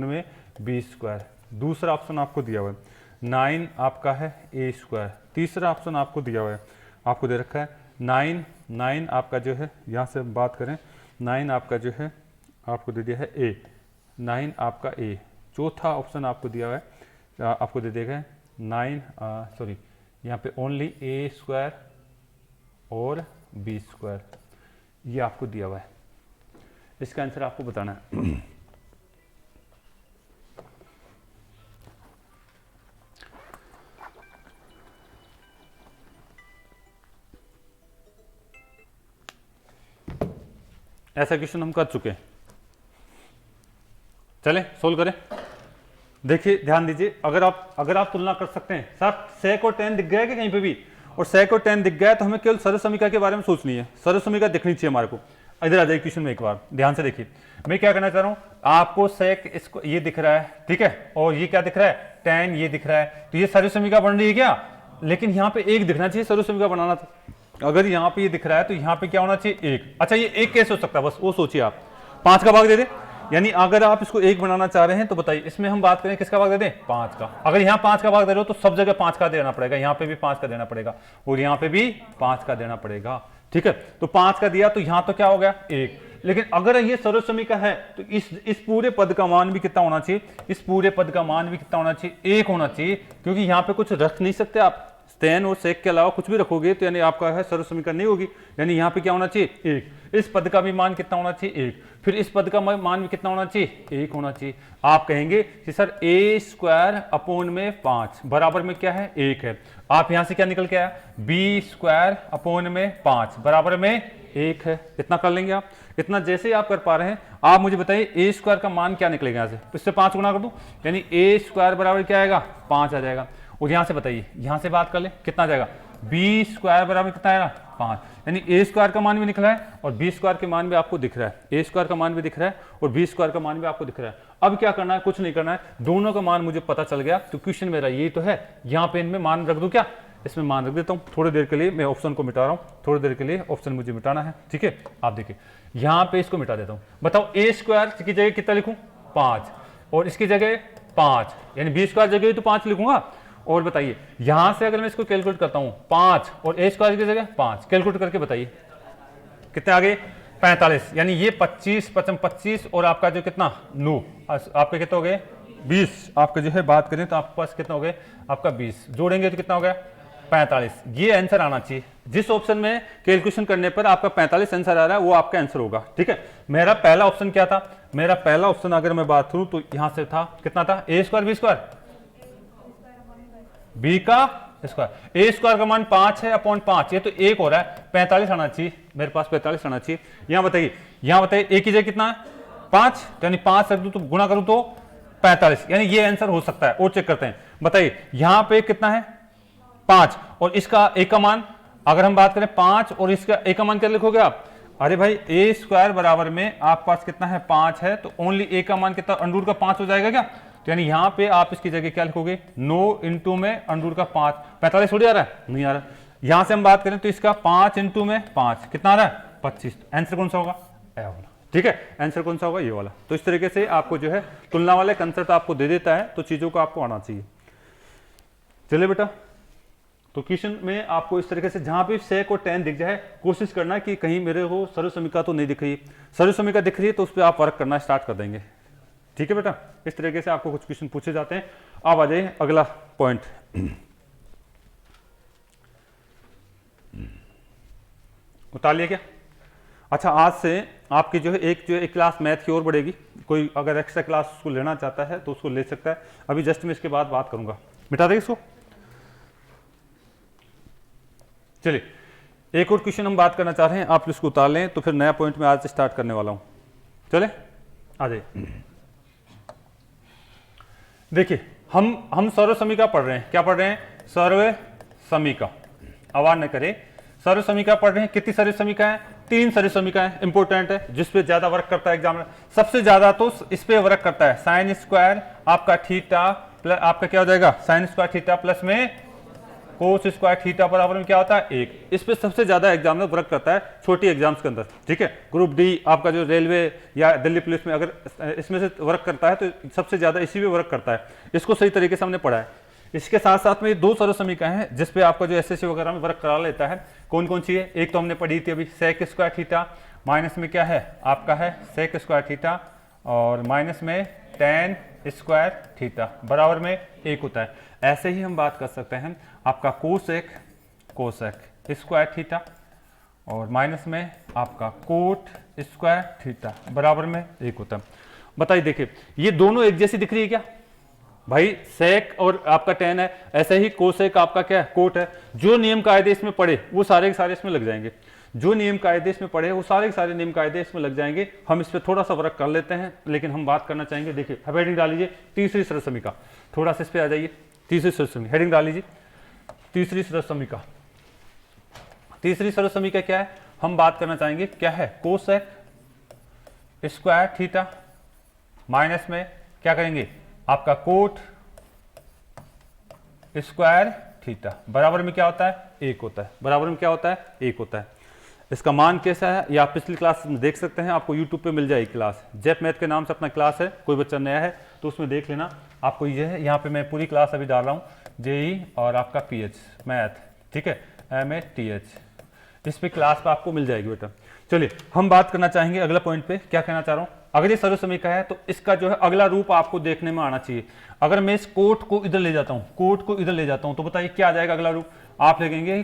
S1: में बी स्क्वायर। दूसरा ऑप्शन आपको दिया हुआ है 9 आपका है ए स्क्वायर। तीसरा ऑप्शन आपको दिया हुआ है, आपको दे रखा है 9 आपका जो है, यहाँ से बात करें 9 आपका जो है आपको दे दिया है ए, 9 आपका ए। चौथा ऑप्शन आपको दिया हुआ है, आपको दे देगा 9 सॉरी यहाँ पे ओनली ए स्क्वायर और बी स्क्वायर, ये आपको दिया हुआ है। इसका आंसर आपको बताना है। ऐसा क्वेश्चन हम कर चुके हैं, चलें सोल्व करें। देखिए ध्यान दीजिए, अगर आप तुलना कर सकते हैं, साहब sec और tan दिख गया है कि कहीं पे भी, और sec और tan दिख गया है तो हमें केवल सर्वसमीका के बारे में सोचनी है, सर्वसमीका दिखनी चाहिए हमारे को। इधर आ जाइए क्वेश्चन में एक बार ध्यान से देखिए, मैं क्या करना चाह रहा हूं, आपको sec इसको ये दिख रहा है, ठीक है, और ये क्या दिख रहा है tan ये दिख रहा है, तो ये सर्वसमीका बन रही है क्या, लेकिन यहाँ पे एक दिखना चाहिए सर्वसमीका बनाना था। अगर यहाँ पे ये दिख रहा है तो यहाँ पे क्या होना चाहिए एक। अच्छा ये एक कैसे हो सकता है, बस वो सोचिए आप, 5 का भाग दे दे, यानी अगर आप इसको एक बनाना चाह रहे हैं तो बताइए इसमें हम बात करें किसका भाग दे दें 5 का। अगर यहाँ 5 का भाग दे रहे हो तो सब जगह 5 का देना पड़ेगा, यहाँ पे भी 5 का देना पड़ेगा और यहाँ पे भी 5 का देना पड़ेगा, ठीक है। तो 5 का दिया तो यहाँ तो क्या हो गया 1, लेकिन अगर ये सर्वसमीका है तो इस पूरे पद का मान भी कितना होना चाहिए, इस पूरे पद का मान भी कितना होना चाहिए 1 होना चाहिए, क्योंकि यहाँ पे कुछ रख नहीं सकते आप, tan और sec के अलावा कुछ भी रखोगे तो यानी आपका है सर्वसमीकरण नहीं होगी, यानी यहाँ पे क्या होना चाहिए 1। इस पद का भी मान कितना होना चाहिए 1, फिर इस पद का मान भी कितना होना चाहिए 1 होना चाहिए। आप कहेंगे कि सर a स्क्वायर अपोन में 5 बराबर में क्या है 1 है, आप यहाँ से क्या निकल के आया b स्क्वायर अपोन में 5 बराबर में 1 है। इतना कर लेंगे आप, इतना जैसे ही आप कर पा रहे हैं। आप मुझे बताइए a स्क्वायर का मान क्या निकलेगा यहाँ से, तो इससे 5 गुना कर दूं, यानी a स्क्वायर बराबर क्या आएगा 5 आ जाएगा। और यहाँ से बताइए, यहाँ से बात कर ले कितना आ जाएगा बी स्क्वायर बराबर कितना आएगा 5, यानी ए स्क्वायर का मान भी निकला है और बी स्क्वायर के मान भी आपको दिख रहा है, ए स्क्वायर का मान भी दिख रहा है और बी स्क्वायर का मान भी आपको दिख रहा है। अब क्या करना है, कुछ नहीं करना है, दोनों का मान मुझे पता चल गया तो क्वेश्चन मेरा यही तो है, यहाँ पे इनमें मान रख दूं क्या, इसमें मान रख देता हूँ। थोड़ी देर के लिए मैं ऑप्शन को मिटा रहा हूँ, थोड़ी देर के लिए ऑप्शन मुझे मिटाना है, ठीक है। आप देखिए यहाँ पे इसको मिटा देता हूँ, बताओ ए स्क्वायर की जगह कितना लिखूँ 5 और इसकी जगह 5, यानी बी स्क्वायर जगह तो 5 लिखूंगा। और बताइए यहां से अगर मैं इसको कैलकुलेट करता हूं 5 और ए स्क्वायर की जगह 5 कैलकुलेट करके बताइए कितने आगे 45, यानी ये 25 25 और आपका जो कितना 9 आपके कितना हो गए 20, आपके जो है बात करें तो आपके पास कितना हो गए आपका 20, जोड़ेंगे तो कितना हो गया 45। ये आंसर आना चाहिए, जिस ऑप्शन में कैलकुलेशन करने पर आपका 45 आंसर आ रहा है वो आपका आंसर होगा, ठीक है। मेरा पहला ऑप्शन क्या था, मेरा पहला ऑप्शन अगर मैं बात करूं तो यहां से था कितना था ए स्क्वायर बी स्क्वायर, बी का स्क्वायर, ए स्क्वायर का मान 5 है अपॉन 5, ये तो 1 हो रहा है, 45 आना चाहिए मेरे पास, 45 आना चाहिए। यहां बताइए ए की जगह कितना है 5, यानी 5 रख दूं तो गुणा करूं तो 45, यानी ये आंसर हो सकता है। और चेक करते हैं, बताइए यहां पे कितना है 5 और इसका ए का मान, अगर हम बात करें 5 और इसका ए का मान क्या लिखोगे आप, अरे भाई ए स्क्वायर बराबर में आपके पास कितना है 5 है, तो ओनली ए का मान कितना अंडूर का 5 हो जाएगा क्या, तो यानी यहां पे आप इसकी जगह क्या लिखोगे 9 इंटू में अंडूर का 5, 45 थोड़ी आ रहा है, नहीं आ रहा। यहां से हम बात करें तो इसका 5 इंटू में 5 कितना आ रहा है 25, आंसर कौन सा होगा ए वाला, ठीक है, आंसर कौन सा होगा ये वाला। तो इस तरीके से आपको जो है तुलना वाले कंसेप्ट आपको दे देता है, तो चीजों को आपको आना चाहिए। चलिए बेटा, तो क्वेश्चन में आपको इस तरीके से जहां भी sec और tan दिख जाए कोशिश करना कि कहीं मेरे को सर्वसमीका तो नहीं दिख रही, सर्वसमीका दिख रही है तो उस पर आप वर्क करना स्टार्ट कर देंगे, ठीक है बेटा। इस तरीके से आपको कुछ क्वेश्चन पूछे जाते हैं। अब आ जाइए अगला पॉइंट, उतार लिया क्या। अच्छा, आज से आपकी जो है एक क्लास मैथ की और बढ़ेगी, कोई अगर एक्स्ट्रा क्लास उसको लेना चाहता है तो उसको ले सकता है, अभी जस्ट मैं इसके बाद बात करूंगा। मिटा देंगे इसको, चलिए एक और क्वेश्चन हम बात करना चाह रहे हैं, आप इसको उतार लें तो फिर नया पॉइंट में आज से स्टार्ट करने वाला हूं। चले आ जाइए। देखिए हम सर्व समीका पढ़ रहे हैं। क्या पढ़ रहे हैं? सर्व समीका। आवाज न करें। सर्व समीका पढ़ रहे हैं। कितनी सर्व समीका है? 3 सर्व समीका है। इंपोर्टेंट है, जिसपे ज्यादा वर्क करता है एग्जाम में। सबसे ज्यादा तो इस पे वर्क करता है साइन स्क्वायर आपका थीटा प्लस आपका क्या हो जाएगा साइन स्क्वायर थीटा प्लस में कोस स्क्वायर थीटा बराबर में क्या होता है 1। इस पे सबसे ज्यादा एग्जाम में वर्क करता है छोटी एग्जाम्स के अंदर। ठीक है, ग्रुप डी आपका जो रेलवे या दिल्ली पुलिस में अगर इसमें से वर्क करता है तो सबसे ज्यादा इसी पे वर्क करता है। इसको सही तरीके से हमने पढ़ा है। इसके साथ साथ में 2 सर्व समीकरण हैं जिसपे आपका जो एसएससी वगैरह में वर्क करा लेता है। कौन कौन सी है? एक तो हमने पढ़ी थी अभी सेक स्क्वायर थीटा माइनस में क्या है आपका है सेक स्क्वायर थीटा और माइनस में टेन स्क्वायर थीटा बराबर में 1 होता है। ऐसे ही हम बात कर सकते हैं आपका कोसेक स्क्वायर थीटा और माइनस में आपका कोट स्क्वायर थीटा बराबर में 1 होता है। बताइए, देखिए ये दोनों एक जैसी दिख रही है क्या भाई? सेक और आपका टेन है, ऐसे ही कोसेक आपका क्या है कोट है। जो नियम कायदे इसमें पढ़े वो सारे के सारे इसमें लग जाएंगे। जो नियम कायदे इसमें पढ़े वो सारे के सारे नियम कायदे इसमें लग जाएंगे। हम इस पर थोड़ा सा वर्क कर लेते हैं, लेकिन हम बात करना चाहेंगे। देखिए हेडिंग डाल लीजिए तीसरी सर्व समीका। थोड़ा सा इस पे आ जाइए। तीसरी सर्व समीका हेडिंग डाल लीजिए। तीसरी सर्व समीका। तीसरी सर्व समीका क्या है? हम बात करना चाहेंगे क्या है कोसेक स्क्वायर थीटा माइनस में क्या करेंगे आपका कोट स्क्वायर थीटा बराबर में क्या होता है 1 होता है। बराबर में क्या होता है 1 होता है। इसका मान कैसा है ये आप पिछली क्लास में देख सकते हैं। आपको यूट्यूब पे मिल जाएगी क्लास, जेप मैथ के नाम से अपना क्लास है। कोई बच्चा नया है तो उसमें देख लेना। आपको ये है, यहाँ पे मैं पूरी क्लास अभी डाल रहा हूँ जेई और आपका पीएच मैथ, ठीक है MATH। इस पे क्लास पे आपको मिल जाएगी बेटा। चलिए हम बात करना चाहेंगे अगला पॉइंट पे। क्या कहना चाह रहा हूँ, अगर ये सर्व समीका है तो इसका जो है अगला रूप आपको देखने में आना चाहिए। अगर मैं इस कोट को इधर ले जाता हूँ, कोट को इधर ले जाता हूँ तो बताइए क्या आ जाएगा अगला रूप? आप लिखेंगे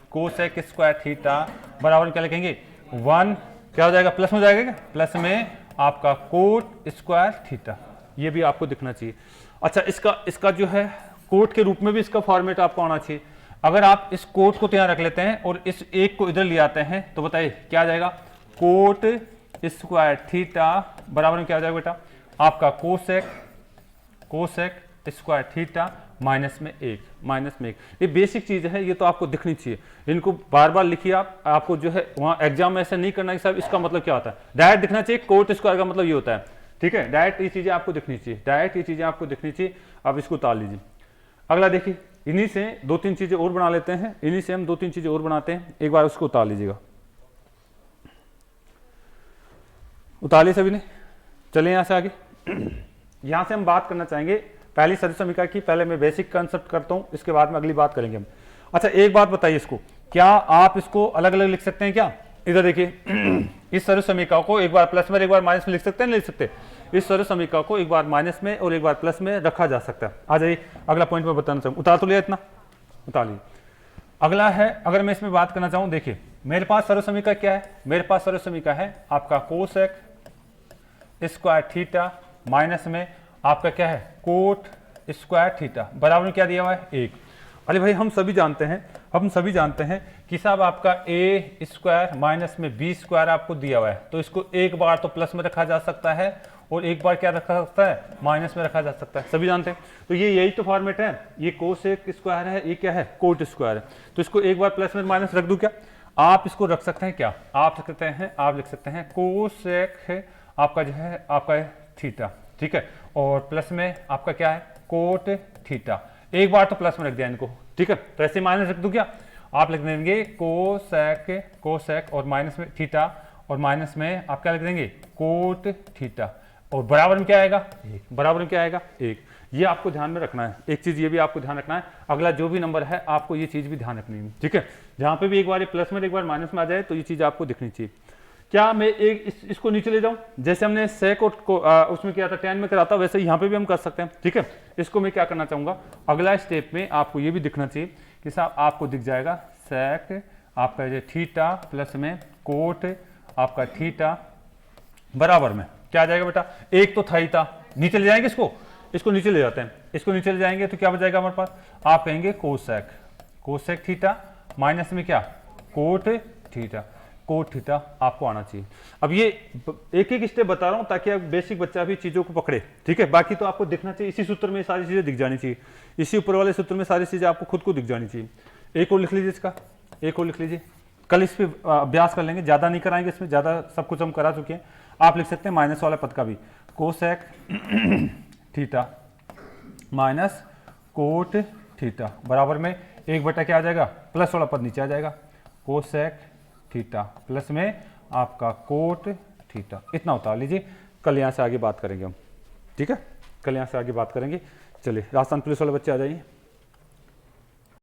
S1: कोसेक स्क्वायर थीटा बराबर क्या लिखेंगे 1 क्या हो जाएगा प्लस में जाएगा क्या? प्लस में आपका कोट स्क्वायर थीटा। ये भी आपको दिखना चाहिए। अच्छा इसका जो है कोट के रूप में भी इसका फॉर्मेट आपको आना चाहिए। अगर आप इस कोट को यहाँ रख लेते हैं और इस एक को इधर ले आते हैं तो बताइए क्या आ जाएगा कोट स्क्वायर थीटा बराबर में क्या आ जाएगा बेटा आपका कोसेक स्क्वायर थीटा माइनस में 1। ये बेसिक चीज है, ये तो आपको दिखनी चाहिए। इनको बार बार लिखिए आप। आपको जो है वहाँ एग्जाम में ऐसा नहीं करना कि साहब इसका मतलब क्या होता है। डायरेक्ट दिखना चाहिए कोट स्क्वायर का मतलब ये होता है। ठीक है, डायरेक्ट ये चीजें आपको दिखनी चाहिए। डायरेक्ट ये चीजें आपको दिखनी चाहिए। अब इसको उतार लीजिए। अगला देखिए, इन्हीं से 2-3 चीजें और बना लेते हैं। इन्हीं से हम 2-3 चीजें और बनाते हैं। एक बार उसको उतार लीजिएगा। उतार लिए सभी ने? चलिए यहां से आगे। यहां से हम बात करना चाहेंगे पहली सर्व समीका की। पहले मैं बेसिक कंसेप्ट करता हूं, इसके बाद में अगली बात करेंगे हम। अच्छा एक बात बताइए, इसको क्या आप इसको अलग अलग लिख सकते हैं क्या? इधर देखिए इस सर्व समीका को एक बार प्लस में एक बार माइनस में लिख सकते हैं, नहीं लिख सकते? इस सर्व समीका को एक बार माइनस में और एक बार प्लस में रखा जा सकता है। आ जाइए अगला पॉइंट में बताना चाहूँ। उतार तो लिया इतना, उतार लीजिए। अगला है, अगर मैं इसमें बात करना चाहूँ, देखिए मेरे पास सर्व समीका क्या है? मेरे पास सर्व समीका है आपका कोसेक स्क्वायर थीटा माइनस में आपका क्या है कोट स्क्वायर थीटा बराबर में क्या दिया हुआ है 1। अरे भाई हम सभी जानते हैं कि साहब आपका a स्क्वायर माइनस में b स्क्वायर आपको दिया हुआ है, तो इसको एक बार तो प्लस में रखा जा सकता है और एक बार क्या रखा जा सकता है माइनस में रखा जा सकता है। सभी जानते हैं। तो ये यही तो फॉर्मेट है। ये कोसेक स्क्वायर है, ये क्या है कोट स्क्वायर है। तो इसको एक बार प्लस में माइनस रख दूं क्या? आप इसको रख सकते हैं क्या? आप लिख सकते हैं कोसेक है आपका जो है आपका थीटा, ठीक है, और प्लस में आपका क्या है कोट थीटा। एक बार तो प्लस में रख दिया इनको, ठीक है। तो ऐसे माइनस रख दूं क्या? आप लिख देंगे कोसेक और माइनस में थीटा और माइनस में आप क्या लिख देंगे कोट थीटा और बराबर में क्या आएगा 1। बराबर में क्या आएगा 1। ये आपको ध्यान में रखना है। एक चीज ये भी आपको ध्यान रखना है, अगला जो भी नंबर है आपको ये चीज भी ध्यान रखनी है, ठीक है। जहां पे भी एक बार प्लस में एक बार माइनस में आ जाए तो ये चीज आपको दिखनी चाहिए। क्या मैं इसको नीचे ले जाऊं? जैसे हमने सेक को उसमें किया था 10 में कराता, वैसे यहाँ पे भी हम कर सकते हैं, ठीक है। इसको मैं क्या करना चाहूंगा, अगला स्टेप में आपको ये भी दिखना चाहिए कि साहब आपको दिख जाएगा सेक आपका ये थीटा प्लस में कोट आपका थीटा बराबर में क्या आ जाएगा बेटा, एक तो था ही था, नीचे ले जाएंगे इसको नीचे ले जाते हैं। इसको नीचे ले जाएंगे तो क्या बच जाएगा हमारे पास, आप कहेंगे कोसेक थीटा माइनस में क्या कोट थीटा, कोट थीटा आपको आना चाहिए। अब ये एक एक स्टेप बता रहा हूं ताकि आप बेसिक बच्चा भी चीज़ों को पकड़े, ठीक है। बाकी तो आपको दिखना चाहिए, इसी सूत्र में सारी चीज़ें दिख जानी चाहिए, इसी ऊपर वाले सूत्र में सारी चीज़ें आपको खुद को दिख जानी चाहिए। एक और लिख लीजिए इसका, एक और लिख लीजिए, कल इस पर अभ्यास कर लेंगे, ज़्यादा नहीं कराएंगे, इसमें ज़्यादा सब कुछ हम करा चुके हैं। आप लिख सकते हैं माइनस वाला पद का भी, cosec theta minus cot theta बराबर में 1 क्या आ जाएगा, प्लस वाला पद नीचे आ जाएगा, कोसेक थीटा प्लस में आपका कोट थीटा, इतना उतार लीजिए। कल यहाँ से आगे बात करेंगे हम, ठीक है, कल यहाँ से आगे बात करेंगे। चलिए राजस्थान पुलिस वाले बच्चे आ जाइए।